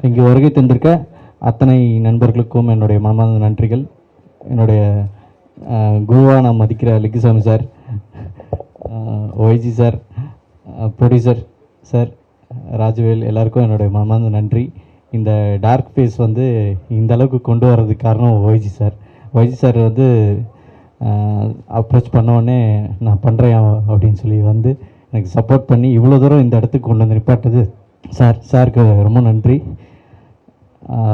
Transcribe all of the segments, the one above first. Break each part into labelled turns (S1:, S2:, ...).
S1: இங்கே வருகை தந்திருக்க அத்தனை நண்பர்களுக்கும் என்னுடைய மனமார்ந்த நன்றிகள். என்னுடைய குருவாக நான் மதிக்கிற Lingusamy sir, YG sir, producer sir, Rajavel, எல்லாருக்கும் என்னுடைய மனமார்ந்த நன்றி. இந்த டார்க் ஃபேஸ் வந்து இந்த அளவுக்கு கொண்டு வர்றதுக்கு காரணம் ஒய்ஜி சார். ஒய்ஜி சார் வந்து அப்ரோச் பண்ணோடனே நான் பண்ணுறேன் அப்படின்னு சொல்லி வந்து எனக்கு சப்போர்ட் பண்ணி இவ்வளோ தூரம் இந்த இடத்துக்கு கொண்டு வந்து நிப்பாட்டது சாருக்கு ரொம்ப நன்றி.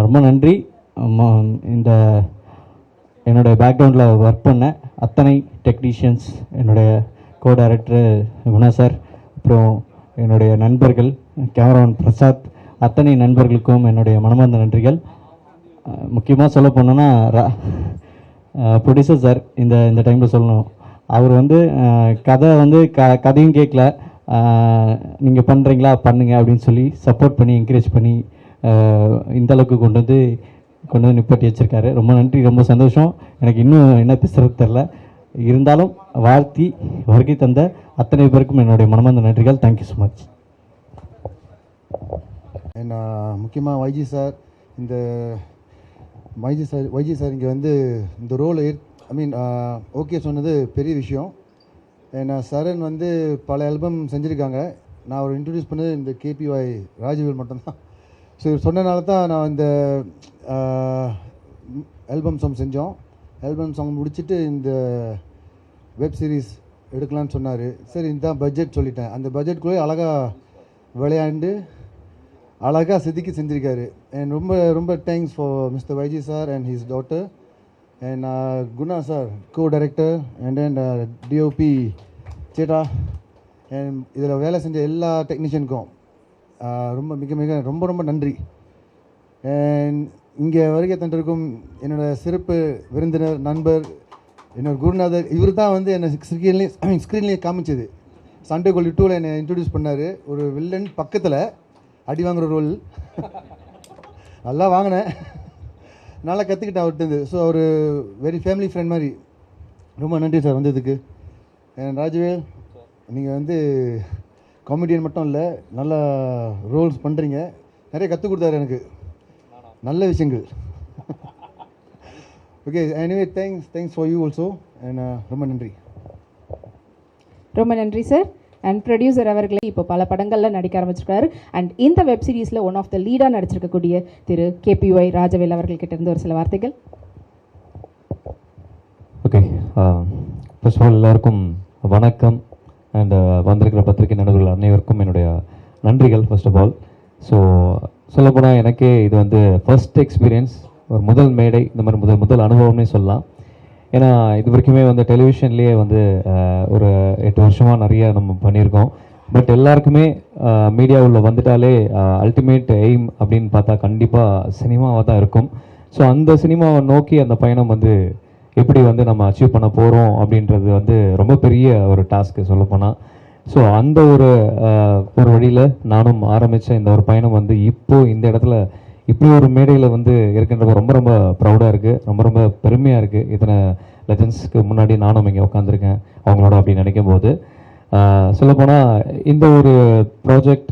S1: ரொம்ப நன்றி. இந்த என்னுடைய பேக்ரவுண்டில் ஒர்க் பண்ண அத்தனை டெக்னீஷியன்ஸ், என்னுடைய கோ டைரக்டர் குணா சார், அப்புறம் என்னுடைய நண்பர்கள் கேமராமேன் பிரசாத், அத்தனை நண்பர்களுக்கும் என்னுடைய மனமார்ந்த நன்றிகள். முக்கியமாக சொல்ல போனோன்னா ப்ரொடியூசர் சார் இந்த டைமில் சொல்லணும். அவர் வந்து கதை வந்து கதையும் கேட்கல, நீங்கள் பண்ணுறீங்களா பண்ணுங்க அப்படின்னு சொல்லி சப்போர்ட் பண்ணி என்கரேஜ் பண்ணி இந்தளவுக்கு கொண்டு வந்து நிப்பாட்டி வச்சுருக்காரு. ரொம்ப நன்றி, ரொம்ப சந்தோஷம். எனக்கு இன்னும் என்ன பேசுகிறது தெரில. இருந்தாலும் வாழ்த்தி வருகை தந்த அத்தனை பேருக்கும் என்னுடைய மனமார்ந்த நன்றிகள். Thank you so much.
S2: முக்கியமாக வைஜி சார், வைஜி சார் இங்கே வந்து இந்த ரோலை ஓகே சொன்னது பெரிய விஷயம். ஏன்னா சரண் வந்து பல ஆல்பம் செஞ்சுருக்காங்க. நான் அவர் இன்ட்ரடியூஸ் பண்ணது இந்த கேபிஒய் ராஜவேல் மட்டும்தான். ஸோ இவர் சொன்னனால தான் நான் இந்த ஆல்பம் சாங் செஞ்சோம். ஆல்பம் சாங் முடிச்சுட்டு இந்த வெப் சீரிஸ் எடுக்கலான்னு சொன்னார். சரி, இந்த பட்ஜெட் சொல்லிட்டேன். அந்த பட்ஜெட்குள்ளே அழகாக விளையாண்டு அழகாக செதுக்கி செஞ்சுருக்காரு. அண்ட் ரொம்ப ரொம்ப thanks for mister YG sir and his daughter and Guna sir, co director, and then DOP சேட்டா, அண்ட் இதில் வேலை செஞ்ச எல்லா டெக்னீஷியனுக்கும் ரொம்ப மிக ரொம்ப ரொம்ப நன்றி. அண்ட் இங்கே வருகை தந்திருக்கும் என்னோடய சிறப்பு விருந்தினர், நண்பர், என்னோட குருநாதர். இவர் தான் வந்து என்னை ஸ்க்ரீன்லேயே காமிச்சது. சண்டே கோல்டு 2ல் என்னை இன்ட்ரடியூஸ் பண்ணார். ஒரு வில்லன் பக்கத்தில் அடி வாங்குகிற ரோல் நல்லா வாங்கினேன், நல்லா கற்றுக்கிட்டேன் அவர்கிட்ட. ஸோ அவர் வெரி ஃபேமிலி ஃப்ரெண்ட் மாதிரி. ரொம்ப நன்றி சார் வந்ததுக்கு. ராஜவேல், நீங்கள் வந்து காமெடியன் மட்டும் இல்லை, நல்லா ரோல்ஸ் பண்ணுறீங்க. நிறைய கற்றுக் கொடுத்தாரு எனக்கு, நல்ல விஷயங்கள். Okay, anyway thanks for you also. And ரொம்ப நன்றி.
S3: ரொம்ப நன்றி சார். அண்ட் ப்ரொடியூசர் அவர்களே இப்போ பல படங்களில் நடிக்க ஆரம்பிச்சிருக்காரு. அண்ட் இந்த வெப் சீரிஸில் ஒன் ஆஃப் த லீடாக நடிச்சிருக்கக்கூடிய திரு கேபிஒய் ராஜவேல் அவர்கள்கிட்ட இருந்து ஒரு சில வார்த்தைகள்.
S4: ஓகே, ஃபர்ஸ்ட் ஆஃப் ஆல் எல்லாருக்கும் வணக்கம். அண்ட் வந்திருக்கிற பத்திரிகை நண்பர்கள் அனைவருக்கும் என்னுடைய நன்றிகள் ஃபர்ஸ்ட் ஆஃப் ஆல். ஸோ சொல்லப்போனால் எனக்கே இது வந்து ஃபர்ஸ்ட் எக்ஸ்பீரியன்ஸ், ஒரு முதல் மேடை, இந்த மாதிரி முதல் அனுபவம்னே சொல்லலாம். ஏன்னா இது வரைக்குமே வந்து டெலிவிஷன்லேயே வந்து ஒரு 8 வருஷமாக நிறைய நம்ம பண்ணியிருக்கோம். பட் எல்லாருக்குமே மீடியாவில் வந்துட்டாலே அல்டிமேட் எய்ம் அப்படின்னு பார்த்தா கண்டிப்பாக சினிமாவாக தான் இருக்கும். ஸோ அந்த சினிமாவை நோக்கி அந்த பயணம் வந்து எப்படி வந்து நம்ம அச்சீவ் பண்ண போகிறோம் அப்படின்றது வந்து ரொம்ப பெரிய ஒரு டாஸ்க்கு சொல்லப்போனால். ஸோ அந்த ஒரு வழியில் நானும் ஆரம்பித்த இந்த ஒரு பயணம் வந்து இப்போது இந்த இடத்துல இப்படி ஒரு மேடையில் வந்து இருக்கின்றப்ப ரொம்ப ரொம்ப ப்ரௌடாக இருக்குது, ரொம்ப பெருமையாக இருக்குது. இத்தனை லெஜண்ட்ஸ்க்கு முன்னாடி நானும் இங்கே உட்காந்துருக்கேன் அவங்களோட அப்படின்னு நினைக்கும் போது. சொல்லப்போனால் இந்த ஒரு project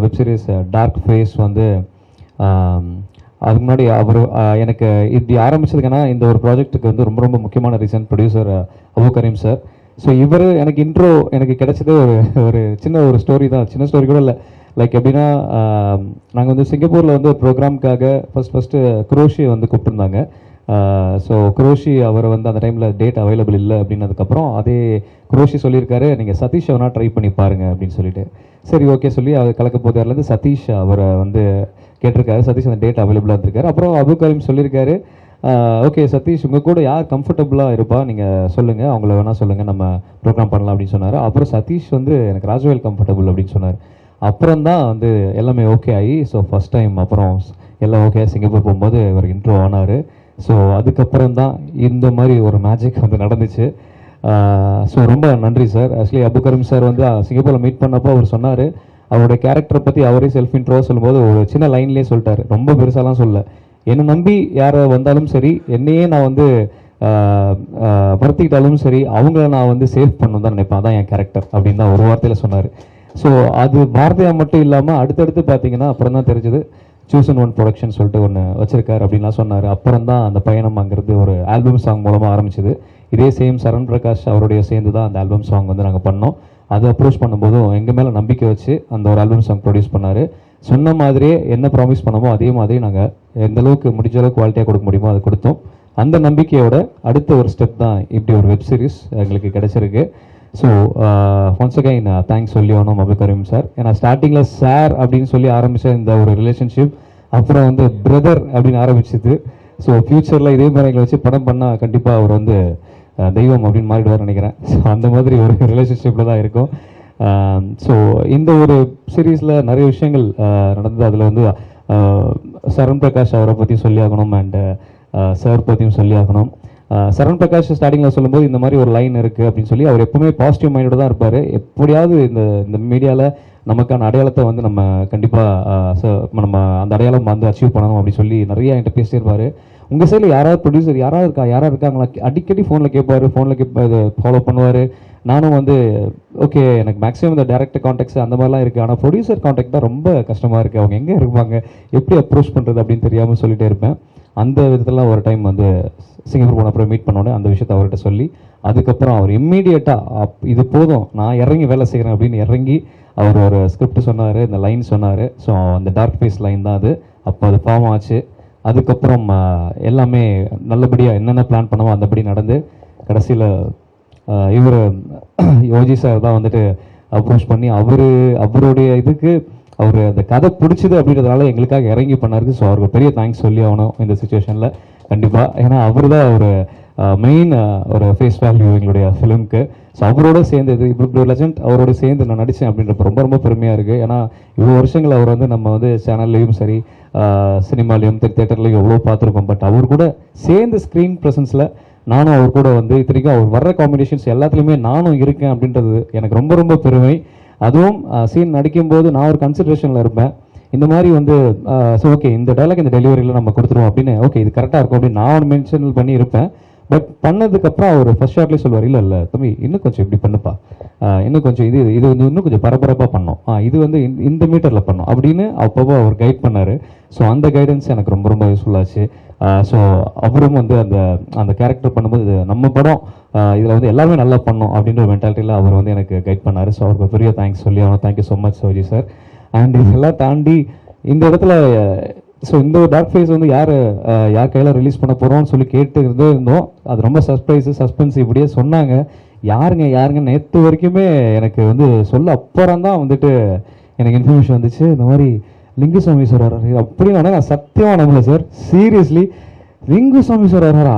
S4: web series dark face வந்து அதுக்கு முன்னாடி அவர் எனக்கு இப்படி ஆரம்பிச்சதுக்கான இந்த ஒரு ப்ராஜெக்ட்டுக்கு வந்து ரொம்ப முக்கியமான ரீசன் ப்ரொடியூசர் அபு கரீம் சார். ஸோ இவர் எனக்கு இன்ட்ரோ எனக்கு கிடைச்சது ஒரு சின்ன ஒரு ஸ்டோரி தான், சின்ன ஸ்டோரி கூட இல்லை. லைக் எப்படின்னா, நாங்கள் வந்து சிங்கப்பூரில் வந்து ப்ரோக்ராம்காக ஃபஸ்ட்டு குரோஷியை வந்து கூப்பிட்டுருந்தாங்க. ஸோ குரோஷி அவரை வந்து அந்த டைமில் டேட் அவைலபிள் இல்லை அப்படின்னதுக்கப்புறம் அதே குரோஷி சொல்லியிருக்காரு, நீங்கள் சதீஷ் அவனா ட்ரை பண்ணி பாருங்கள் அப்படின்னு சொல்லிட்டு. சரி ஓகே சொல்லி அவர் கலக்க போதாரிலேருந்து சதீஷ் அவரை வந்து கேட்டிருக்காரு. சதீஷ் அந்த டேட் அவைலபிளாக இருந்திருக்காரு. அப்புறம் அபு கரீம் சொல்லியிருக்காரு, ஓகே சதீஷ் உங்கள் கூட யார் கம்ஃபர்டபுளாக இருப்பா நீங்கள் சொல்லுங்கள், அவங்கள வேணால் சொல்லுங்கள், நம்ம ப்ரோக்ராம் பண்ணலாம் அப்படின்னு சொன்னார். அப்புறம் சதீஷ் வந்து எனக்கு ராஜவேல் கம்ஃபர்டபுள் அப்படின்னு சொன்னார். அப்புறம் தான் வந்து எல்லாமே ஓகே ஆகி, ஸோ ஃபஸ்ட் டைம் அப்புறம் எல்லாம் ஓகே சிங்கப்பூர் போகும்போது ஒரு இன்ட்ரோ ஆனார். ஸோ அதுக்கப்புறம் தான் இந்த மாதிரி ஒரு மேஜிக் வந்து நடந்துச்சு. ஸோ ரொம்ப நன்றி சார். ஆக்சுவலி அபு கரீம் சார் வந்து சிங்கப்பூரில் மீட் பண்ணப்போ அவர் சொன்னார், அவருடைய கேரக்டரை பற்றி அவரே செல்ஃப் இன்ட்ரோ சொல்லும்போது ஒரு சின்ன லைன்லேயே சொல்லிட்டார், ரொம்ப பெருசாலாம் சொல்ல, என்னை நம்பி யாரை வந்தாலும் சரி, என்னையே நான் வந்து வருத்திக்கிட்டாலும் சரி, அவங்கள நான் வந்து சேவ் பண்ணணும் தான் நினைப்பேன், அதான் என் கேரக்டர் அப்படின்னு தான் ஒரு வார்த்தையில் சொன்னார். ஸோ அது வார்த்தையாக மட்டும் இல்லாமல் அடுத்தடுத்து பார்த்தீங்கன்னா அப்புறம் தான் தெரிஞ்சது, சூசன் ஒன் ப்ரொடக்ஷன் சொல்லிட்டு ஒன்று வச்சிருக்காரு அப்படின்லாம் சொன்னார். அப்புறம் தான் அந்த பயணம் அங்கிறது ஒரு ஆல்பம் சாங் மூலமாக ஆரம்பிச்சது. இதே சேம் சரண் பிரகாஷ் அவருடைய சேர்ந்து தான் அந்த ஆல்பம் சாங் வந்து நாங்கள் பண்ணோம். அதை அப்ரோச் பண்ணும்போதும் எங்கள் மேலே நம்பிக்கை வச்சு அந்த ஒரு ஆல்பம் சாங் ப்ரொடியூஸ் பண்ணார். சொன்ன மாதிரியே என்ன ப்ராமிஸ் பண்ணமோ அதே மாதிரி நாங்கள் எந்த அளவுக்கு முடிஞ்ச அளவுக்கு குவாலிட்டியாக கொடுக்க முடியுமோ அதை கொடுத்தோம். அந்த நம்பிக்கையோட அடுத்த ஒரு ஸ்டெப் தான் இப்படி ஒரு வெப் சீரிஸ் எங்களுக்கு கிடைச்சிருக்கு. ஸோ ஒன்ஸ் அகைன் தேங்க்ஸ் சொல்லி ஆகணும் அபு கரீம் சார். ஏன்னா ஸ்டார்டிங்கில் சார் அப்படின்னு சொல்லி ஆரம்பித்த இந்த ஒரு ரிலேஷன்ஷிப் அப்புறம் வந்து பிரதர் அப்படின்னு ஆரம்பிச்சது. ஸோ ஃப்யூச்சரில் இதே மாதிரி எங்களை வச்சு படம் பண்ணால் கண்டிப்பாக அவர் வந்து தெய்வம் அப்படின்னு மாறிடுவார் நினைக்கிறேன். ஸோ அந்த மாதிரி ஒரு ரிலேஷன்ஷிப்பில் தான் இருக்கும். ஸோ இந்த ஒரு சீரீஸில் நிறைய விஷயங்கள் நடந்தது. அதில் வந்து சரண் பிரகாஷ் அவரை பற்றி சொல்லி ஆகணும் அண்ட் சார் பற்றியும் சொல்லி ஆகணும். சரண் பிரகாஷ் ஸ்டார்டிங்கில் சொல்லும்போது இந்த மாதிரி ஒரு லைன் இருக்குது அப்படின்னு சொல்லி அவர் எப்பவுமே பாசிட்டிவ் மைண்டோட தான் இருப்பார். எப்படியாவது இந்த மீடியாவில் நமக்கான அடையாளத்தை வந்து நம்ம கண்டிப்பாக நம்ம அந்த அடையாளம் வந்து அச்சீவ் பண்ணணும் அப்படின்னு சொல்லி நிறைய என்கிட்ட பேசியிருப்பார். உங்கள் சைடில் யாராவது ப்ரொடியூசர் யாராவது இருக்காங்களா அடிக்கடி ஃபோனில் கேட்பாரு, ஃபாலோ பண்ணுவார். நானும் வந்து ஓகே எனக்கு மேக்ஸிமம் இந்த டேரக்டர் கான்டாக்ட்ஸ் அந்த மாதிரிலாம் இருக்குது. ஆனால் ப்ரொடியூசர் கான்டாக்ட் தான் ரொம்ப கஷ்டமாக இருக்குது. அவங்க எங்கே இருப்பாங்க, எப்படி அப்ரோச் பண்ணுறது அப்படின்னு தெரியாமல் சொல்லிட்டே இருப்பேன். அந்த விதத்தில் ஒரு டைம் வந்து சிங்கப்பூர் போன அப்புறம் மீட் பண்ணோன்னே அந்த விஷயத்தை அவர்கிட்ட சொல்லி அதுக்கப்புறம் அவர் இம்மீடியட்டாக இது போதும் நான் இறங்கி வேலை செய்கிறேன் அப்படின்னு இறங்கி அவர் ஒரு ஸ்கிரிப்ட் சொன்னார், இந்த லைன் சொன்னார். ஸோ அந்த டார்க் ஃபேஸ் லைன் தான் அது. அப்போ அது ஃபார்ம் ஆச்சு. அதுக்கப்புறம் எல்லாமே நல்லபடியாக என்னென்ன பிளான் பண்ணமோ அந்தபடி நடந்து கடைசியில் இவர் யோஜி சார் தான் வந்துட்டு அப்ரோச் பண்ணி அவருடைய இதுக்கு அவர் அந்த கதை பிடிச்சது அப்படின்றதுனால எங்களுக்காக இறங்கி பண்ணாருக்கு. ஸோ அவருக்கு பெரிய தேங்க்ஸ் சொல்லி ஆகணும் இந்த சுச்சுவேஷனில் கண்டிப்பாக. ஏன்னா அவர் தான் ஒரு மெயின் ஒரு ஃபேஸ் வேல்யூ எங்களுடைய ஃபிலிம்க்கு. ஸோ அவரோட சேர்ந்து இப்படி ஒரு லெஜண்ட் அவரோட சேர்ந்து நான் நடித்தேன் அப்படின்றப்ப ரொம்ப ரொம்ப பெருமையாக இருக்குது. ஏன்னா இவ்வளோ வருஷங்கள் அவர் வந்து நம்ம வந்து சேனல்லையும் சரி சினிமாலையும் தேட்டர்லையும் எவ்வளோ பார்த்துருக்கோம். பட் அவர் கூட சேர்ந்து ஸ்க்ரீன் ப்ரெசன்ஸில் நானும் அவர் கூட வந்து இத்தனைக்கும் அவர் வர்ற காம்பினேஷன்ஸ் எல்லாத்துலேயுமே நானும் இருக்கேன் அப்படின்றது எனக்கு ரொம்ப ரொம்ப பெருமை. அதுவும் சீன் நடிக்கும்போது நான் ஒரு கன்சிடரேஷனில் இருப்பேன். இந்த மாதிரி வந்து ஸோ ஓகே இந்த டைலாக் இந்த டெலிவரியில் நம்ம கொடுத்துருவோம் அப்படின்னு ஓகே இது கரெக்டாக இருக்கும் அப்படின்னு நான் மென்ஷன் பண்ணி இருப்பேன். பட் பண்ணதுக்கப்புறம் அவர் ஃபர்ஸ்ட் ஷாட்லேயே சொல்வார், இல்லை தம்பி இன்னும் கொஞ்சம் இப்படி பண்ணுப்பா, இன்னும் கொஞ்சம் இது வந்து இன்னும் கொஞ்சம் பரபரப்பாக பண்ணோம், இது வந்து இந்த மீட்டரில் பண்ணோம் அப்படின்னு அப்பப்போ அவர் கைட் பண்ணார். ஸோ அந்த கைடன்ஸ் எனக்கு ரொம்ப ரொம்ப யூஸ்ஃபுல்லாச்சு. ஸோ அவரும் வந்து அந்த கேரக்டர் பண்ணும்போது நம்ம படம் இதில் வந்து எல்லாமே நல்லா பண்ணோம் அப்படின்ற ஒரு மென்டாலிட்டியில் அவர் வந்து எனக்கு கைட் பண்ணார். ஸோ அவருக்கு பெரிய தேங்க்ஸ் சொல்லி ஆகணும். தேங்க்யூ ஸோ மச் சோஜி சார். அண்ட் இதெல்லாம் தாண்டி இந்த இடத்துல ஸோ இந்த டார்க் ஃபேஸ் வந்து யார் கையில் ரிலீஸ் பண்ண போகிறோம்னு சொல்லி இருந்தோம். அது ரொம்ப சஸ்பென்ஸ் இப்படியே சொன்னாங்க. யாருங்க நேற்று வரைக்குமே எனக்கு வந்து சொல்ல அப்புறம் தான் வந்துட்டு எனக்கு இன்ஃபர்மேஷன் வந்துச்சு, இந்த மாதிரி லிங்குசாமி சார் வர்றாரு அப்படின்னு. நான் சத்தியமாக நம்பல சார், சீரியஸ்லி லிங்குசாமி சார் வர்றாரா,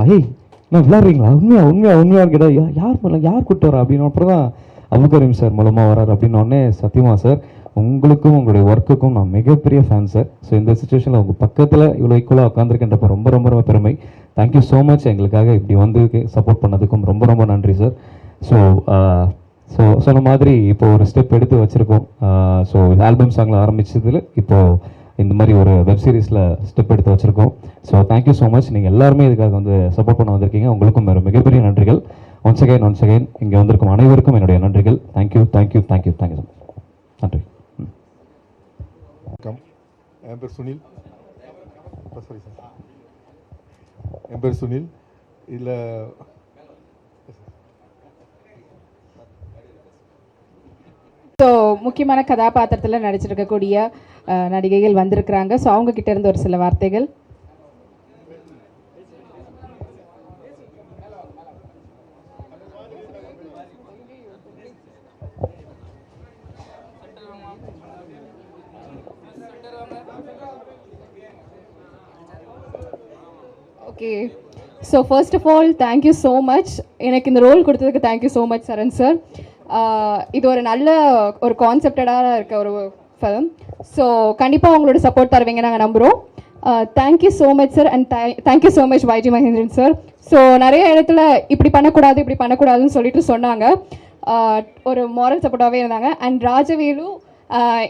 S4: நான் விளையாடுறீங்களா, உண்மையாக கேட்டால் யார் கூப்பிட்டு வரா அப்படின்னு. அப்புறம் தான் அபு கரீம் சார் மூலமாக வர்றாரு அப்படின்னோடனே சத்தியமாக சார் உங்களுக்கும் உங்களுடைய ஒர்க்குக்கும் நான் மிகப்பெரிய ஃபேன் சார். ஸோ இந்த சுச்சுவேஷனில் உங்கள் பக்கத்தில் இவ்வளோ ஈக்குவலாக உட்காந்துருக்கின்றப்ப ரொம்ப ரொம்ப ரொம்ப பெருமை. தேங்க்யூ ஸோ மச் எங்களுக்காக இப்படி வந்து சப்போர்ட் பண்ணதுக்கும் ரொம்ப ரொம்ப நன்றி சார். ஸோ சொன்ன மாதிரி இப்போ ஒரு ஸ்டெப் எடுத்து வச்சுருக்கோம். ஸோ ஆல்பம் சாங்கில் ஆரம்பிச்சதில் இப்போது இந்த மாதிரி ஒரு வெப் சீரிஸில் ஸ்டெப் எடுத்து வச்சுருக்கோம். So thank you so much. நீங்கள் எல்லாருமே இதுக்காக வந்து சப்போர்ட் பண்ண வந்திருக்கீங்க. உங்களுக்கும் மிகப்பெரிய நன்றிகள். ஒன்ஸ் அகைன் இங்கே வந்திருக்கும் அனைவருக்கும் என்னுடைய நன்றிகள். Thank you so much. நன்றி.
S5: வணக்கம். என் பேர் சுனில். இதில்
S3: ஸோ முக்கியமான கதாபாத்திரத்தில் நடிச்சிருக்கக்கூடிய நடிகைகள் வந்திருக்கிறாங்க. ஸோ அவங்க கிட்ட இருந்து ஒரு சில வார்த்தைகள். Okay, so first of all thank you so much. எனக்கு இந்த ரோல் கொடுத்ததுக்கு thank you so much Charan sir. இது ஒரு நல்ல ஒரு கான்செப்டடாக இருக்க ஒரு ஃபிலிம். ஸோ கண்டிப்பாக உங்களோட சப்போர்ட் தருவீங்க நாங்கள் நம்புகிறோம். Thank you so much sir. And thank you so much YG Mahendran sir. So நிறைய இடத்துல இப்படி பண்ணக்கூடாதுன்னு சொல்லிட்டு சொன்னாங்க. ஒரு மாரல் சப்போர்ட்டாகவே இருந்தாங்க. அண்ட் ராஜவேலு,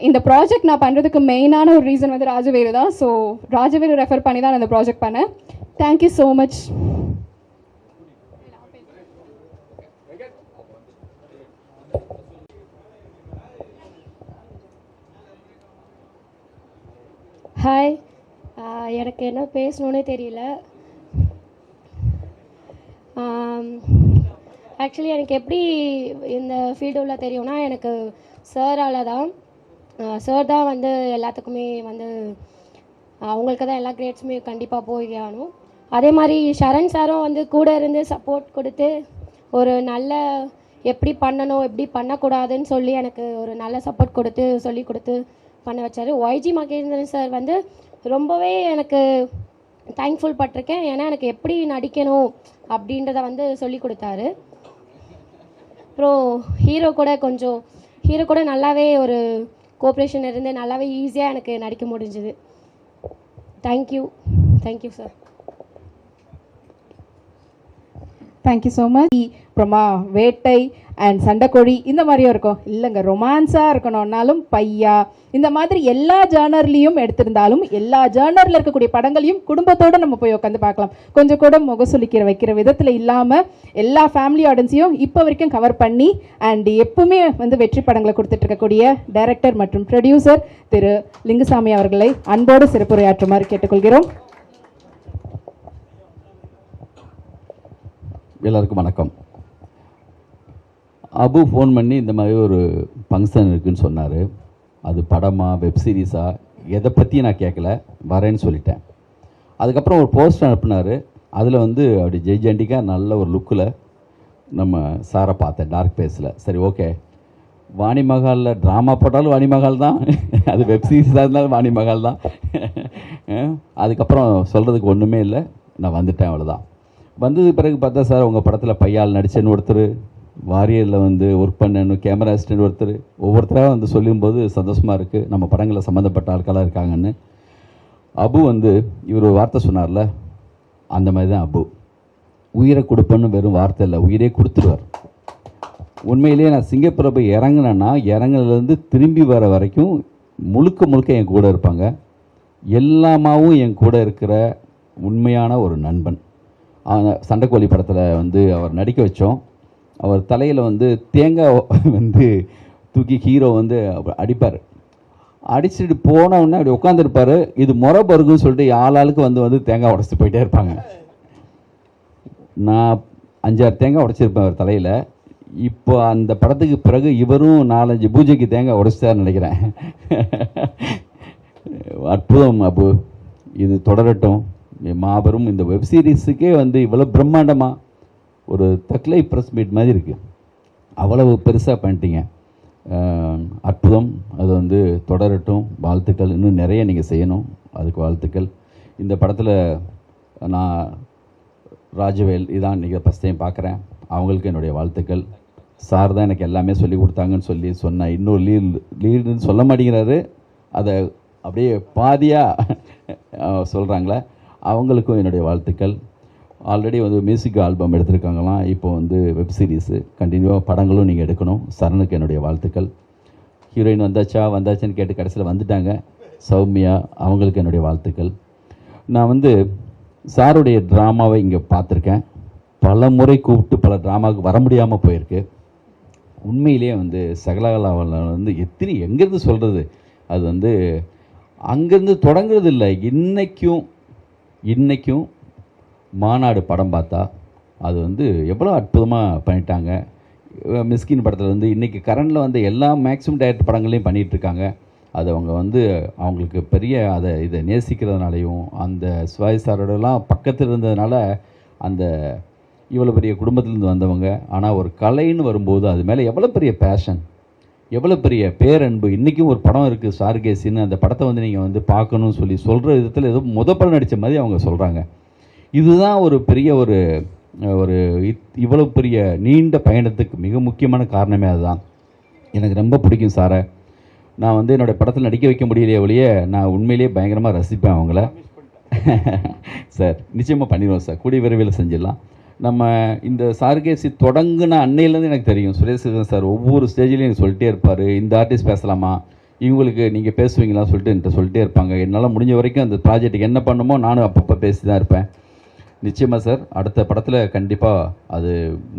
S3: இந்த ப்ராஜெக்ட் நான் பண்ணுறதுக்கு மெயினான ஒரு ரீசன் வந்து ராஜவேலு தான். ஸோ ராஜவேலு ரெஃபர் பண்ணி தான் நான் இந்த ப்ராஜெக்ட் பண்ணேன். Thank you so much.
S6: ஹாய், எனக்கு என்ன பேசணுன்னே தெரியல. ஆக்சுவலி எனக்கு எப்படி இந்த ஃபீல்டு உள்ள தெரியும்னா, எனக்கு சாரால் தான். சார் தான் வந்து எல்லாத்துக்குமே வந்து அவங்களுக்கு தான் எல்லா கிரேட்ஸுமே கண்டிப்பாக போய் ஆகணும். அதே மாதிரி ஷரண் சாரும் வந்து கூட இருந்து சப்போர்ட் கொடுத்து ஒரு நல்ல எப்படி பண்ணணும் எப்படி பண்ணக்கூடாதுன்னு சொல்லி எனக்கு ஒரு நல்ல சப்போர்ட் கொடுத்து சொல்லி கொடுத்து பண்ண வச்சார். ஒய்ஜி மகேந்திரன் சார் வந்து ரொம்பவே எனக்கு தேங்க்ஃபுல் பட்டிருக்கேன். ஏன்னா எனக்கு எப்படி நடிக்கணும் அப்படின்றத வந்து சொல்லி கொடுத்தாரு. அப்புறம் ஹீரோ கூட நல்லாவே ஒரு கோஆப்ரேஷன் இருந்து நல்லாவே ஈஸியாக எனக்கு நடிக்க முடிஞ்சுது. Thank you sir.
S3: Thank you so much. அப்புறமா வேட்டை அண்ட் சண்டைக்கோழி இந்த மாதிரியும் இருக்கும். இல்லைங்க, ரொமான்ஸாக இருக்கணும்னாலும் பையா இந்த மாதிரி எல்லா ஜானர்லேயும் எடுத்திருந்தாலும் எல்லா ஜானரில் இருக்கக்கூடிய படங்களையும் குடும்பத்தோடு நம்ம போய் உட்காந்து பார்க்கலாம். கொஞ்சம் கூட முகசுலிக்கிற வைக்கிற விதத்தில் இல்லாமல் எல்லா ஃபேமிலி ஆடியன்ஸையும் இப்போ வரைக்கும் கவர் பண்ணி அண்ட் எப்பவுமே வந்து வெற்றி படங்களை கொடுத்துட்டு இருக்கக்கூடிய டைரக்டர் மற்றும் ப்ரொடியூசர் திரு லிங்குசாமி அவர்களை அன்போடு சிறப்புரையாற்றுமாறு கேட்டுக்கொள்கிறோம்.
S7: எல்லாருக்கும் வணக்கம். அபு ஃபோன் பண்ணி இந்த மாதிரி ஒரு ஃபங்க்ஷன் இருக்குதுன்னு சொன்னார். அது படமா வெப் சீரிஸா எதை பற்றி நான் கேட்கல, வரேன்னு சொல்லிட்டேன். அதுக்கப்புறம் ஒரு போஸ்டர் அனுப்புனார். அதில் வந்து அப்படி ஜெய்ஜெண்டிக்காக நல்ல ஒரு லுக்கில் நம்ம சாரை பார்த்தேன் டார்க் பேஸில். சரி, ஓகே, வாணிமகாலில் ட்ராமா போட்டாலும் வாணிமகால் தான், அது வெப் சீரிஸாக இருந்தாலும் வாணிமகால் தான். அதுக்கப்புறம் சொல்கிறதுக்கு ஒன்றுமே இல்லை, நான் வந்துட்டேன், அவ்வளோதான். வந்தது பிறகு பார்த்தா, சார் உங்கள் படத்தில் பையால் நடிச்சேன்னு ஒருத்தர், வாரியரில் வந்து ஒர்க் பண்ணேன்னு கேமரா அசிஸ்டன்ட் ஒருத்தர், ஒவ்வொருத்தராக வந்து சொல்லும்போது சந்தோஷமாக இருக்குது. நம்ம படங்களில் சம்மந்தப்பட்ட ஆட்களாக இருக்காங்கன்னு. அபு வந்து இவர் ஒரு வார்த்தை சொன்னார்ல, அந்த மாதிரி தான் அபு. உயிரை கொடுப்பேன்னு வெறும் வார்த்தை இல்லை, உயிரே கொடுத்துருவார். உண்மையிலேயே நான் சிங்கப்பூரை போய் இறங்கினேன்னா இறங்குனதுலேருந்து திரும்பி வர வரைக்கும் முழுக்க என் கூட இருப்பாங்க. எல்லாமாவும் என் கூட இருக்கிற உண்மையான ஒரு நண்பன். சண்டைக்கோழி படத்தில் வந்து அவர் நடிக்க வச்சோம். அவர் தலையில் வந்து தேங்காய் வந்து தூக்கி ஹீரோ வந்து அடிப்பார். அடிச்சுட்டு போனவுடனே அப்படி உட்காந்துருப்பார். இது முறை பருகுன்னு சொல்லிட்டு ஆளாளுக்கு வந்து தேங்காய் உடச்சிட்டு போயிட்டே இருப்பாங்க. நான் 5-6 தேங்காய் உடச்சிருப்பேன் அவர் தலையில். இப்போ அந்த படத்துக்கு பிறகு இவரும் 4-5 பூஜைக்கு தேங்காய் உடச்சிட்டாருன்னு நினைக்கிறேன். அற்புதம் அபு, இது தொடரட்டும். மாபெரும் இந்த வெப் சீரிஸுக்கே வந்து இவ்வளோ பிரம்மாண்டமாக ஒரு தக்லை ப்ரெஸ் மீட் மாதிரி இருக்குது. அவ்வளவு பெருசாக பண்ணிட்டீங்க, அற்புதம். அது வந்து தொடரட்டும், வாழ்த்துக்கள். இன்னும் நிறைய நீங்கள் செய்யணும், அதுக்கு வாழ்த்துக்கள். இந்த படத்தில் நான் ராஜவேல் இதான் நீங்கள் ஃபஸ்ட் டைம் பார்க்குறேன், அவங்களுக்கு என்னுடைய வாழ்த்துக்கள். சார் தான் எனக்கு எல்லாமே சொல்லி கொடுத்தாங்கன்னு சொன்னேன். இன்னொரு லீடுன்னு சொல்ல மாட்டேங்கிறாரு, அதை அப்படியே பாதியாக சொல்கிறாங்களே, அவங்களுக்கும் என்னுடைய வாழ்த்துக்கள். ஆல்ரெடி வந்து மியூசிக் ஆல்பம் எடுத்திருக்காங்களாம், இப்போ வந்து வெப் சீரிஸு கண்டினியூவாக படங்களும் நீங்கள் எடுக்கணும். சரணுக்கு என்னுடைய வாழ்த்துக்கள். ஹீரோயின் வந்தாச்சான்னு கேட்டு கடைசியில் வந்துட்டாங்க, சௌமியா, அவங்களுக்கு என்னுடைய வாழ்த்துக்கள். நான் வந்து சாருடைய ட்ராமாவை இங்கே பார்த்துருக்கேன். பல முறை கூப்பிட்டு பல ட்ராமாவுக்கு வர முடியாமல் போயிருக்கு. உண்மையிலேயே வந்து சகலகலாவில் வந்து எங்கேருந்து சொல்கிறது, அது வந்து அங்கேருந்து தொடங்குறது இல்லை. இன்றைக்கும் மாநாடு படம் பார்த்தா அது வந்து எவ்வளோ அற்புதமாக பண்ணிட்டாங்க. மிஸ்கின் படத்தில் வந்து இன்றைக்கி கரண்டில் வந்து எல்லா மேக்ஸிமம் டைரக்டர் படங்களையும் பண்ணிகிட்ருக்காங்க. அது அவங்க வந்து அவங்களுக்கு பெரிய இதை நேசிக்கிறதுனாலையும் அந்த சுவாய்சாரோடலாம் பக்கத்தில் இருந்ததுனால அந்த இவ்வளோ பெரிய குடும்பத்திலேருந்து வந்தவங்க. ஆனால் ஒரு கலைன்னு வரும்போது அது மேலே எவ்வளோ பெரிய பேஷன், எவ்வளோ பெரிய பேரன்பு. இன்றைக்கும் ஒரு படம் இருக்குது சார்கேசின்னு, அந்த படத்தை வந்து நீங்கள் வந்து பார்க்கணும்னு சொல்கிற விதத்தில் ஏதோ படம் நடித்த மாதிரி அவங்க சொல்கிறாங்க. இதுதான் ஒரு பெரிய ஒரு இவ்வளோ பெரிய நீண்ட பயணத்துக்கு மிக முக்கியமான காரணமே அதுதான். எனக்கு ரொம்ப பிடிக்கும் சாரை. நான் வந்து என்னோடய படத்தில் நடிக்க வைக்க முடியலையே ஒழிய நான் உண்மையிலேயே பயங்கரமாக ரசிப்பேன் அவங்கள. சார் நிச்சயமாக பண்ணிடுவோம் சார், கூடிய விரைவில் செஞ்சிடலாம். நம்ம இந்த சார்கேசி தொடங்குன அன்னையிலேருந்து எனக்கு தெரியும், சுரேஷ் சார் ஒவ்வொரு ஸ்டேஜ்லேயும் எனக்கு சொல்லிட்டே இருப்பார், இந்த ஆர்டிஸ்ட் பேசலாமா, இவங்களுக்கு நீங்கள் பேசுவீங்களா சொல்லிட்டு என்கிட்ட சொல்லிட்டே இருப்பாங்க. என்னால் முடிஞ்ச வரைக்கும் அந்த ப்ராஜெக்ட்டுக்கு என்ன பண்ணுமோ நானும் அப்பப்போ பேசி தான் இருப்பேன். நிச்சயமாக சார், அடுத்த படத்தில் கண்டிப்பாக அது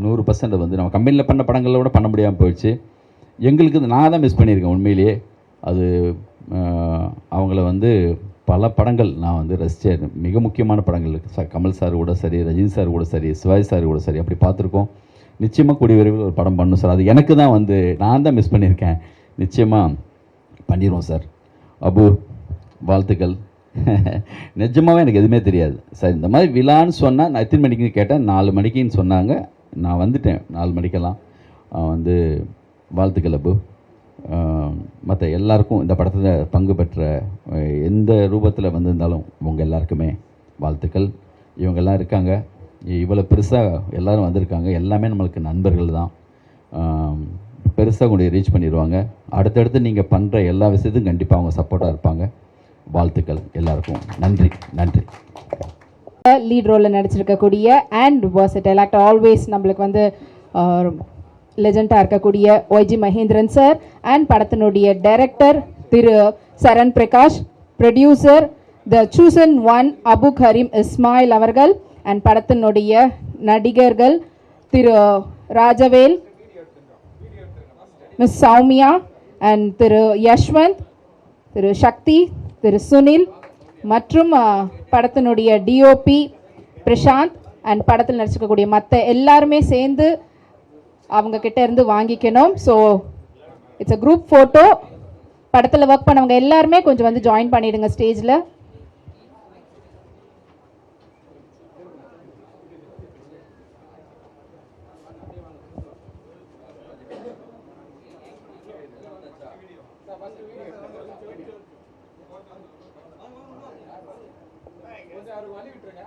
S7: 100% வந்து நம்ம கம்பெனியில் பண்ண படங்களில் கூட பண்ண முடியாமல் போயிடுச்சு. எங்களுக்கு நான் தான் மிஸ் பண்ணியிருக்கேன் உண்மையிலேயே. அது அவங்கள வந்து பல படங்கள் நான் வந்து ரசித்தேன். மிக முக்கியமான படங்கள் கமல் சார் கூட சரி, ரஜினி சார் கூட சரி, சிவாஜி சார் கூட சரி, அப்படி பார்த்துருக்கோம். நிச்சயமாக கூடிய விரைவில் ஒரு படம் பண்ணணும் சார். அது எனக்கு தான் வந்து நான் தான் மிஸ் பண்ணியிருக்கேன். நிச்சயமாக பண்ணிடுவோம் சார். அபு, வாழ்த்துக்கள். நிஜமாகவே எனக்கு எதுவுமே தெரியாது சார். இந்த மாதிரி விழான்னு சொன்னால் நான் எத்தனை மணிக்குன்னு கேட்டேன். 4 மணிக்குன்னு சொன்னாங்க. நான் வந்துட்டேன் 4 மணிக்கெல்லாம். வந்து வாழ்த்துக்கள் அபு. மற்ற எல்லாருக்கும் இந்த படத்தில் பங்கு பெற்ற எந்த ரூபத்தில் வந்திருந்தாலும் உங்கள் எல்லாருக்குமே வாழ்த்துக்கள். இவங்கெல்லாம் இருக்காங்க, இவ்வளோ பெருசாக எல்லோரும் வந்திருக்காங்க. எல்லாமே நம்மளுக்கு நண்பர்கள் தான். பெருசாக கொண்டு ரீச் பண்ணிடுவாங்க. அடுத்தடுத்து நீங்கள் பண்ணுற எல்லா விஷயத்துக்கும் கண்டிப்பாக அவங்க சப்போர்ட்டாக இருப்பாங்க. வாழ்த்துக்கள் எல்லாருக்கும். நன்றி நன்றி.
S3: லீட் ரோலில் நடிச்சிருக்கக்கூடிய அண்ட் versatile actor ஆல்வேஸ் நம்மளுக்கு வந்து லெஜெண்டாக இருக்கக்கூடிய ஒய்ஜி மகேந்திரன் சார் அண்ட் படத்தினுடைய டைரக்டர் திரு சரண் பிரகாஷ், ப்ரொடியூசர் த சூசன் ஒன் அபு கரீம் இஸ்மாயில் அவர்கள் அண்ட் படத்தினுடைய நடிகர்கள் திரு ராஜவேல், மிஸ் சௌமியா அண்ட் திரு யஷ்வந்த், திரு சக்தி, திரு சுனில் மற்றும் படத்தினுடைய டிஓபி பிரசாந்த் அண்ட் படத்தில் நடிச்சிருக்கக்கூடிய மற்ற எல்லாருமே சேர்ந்து அவங்க கிட்ட இருந்து வாங்கிக்கணும். So it's a group photo. படத்தில் ஒர்க் பண்ணவங்க எல்லாருமே கொஞ்சம் வந்து ஜாயின் பண்ணிடுங்க ஸ்டேஜில்.
S5: கொஞ்சம் வழி விட்டுருங்க.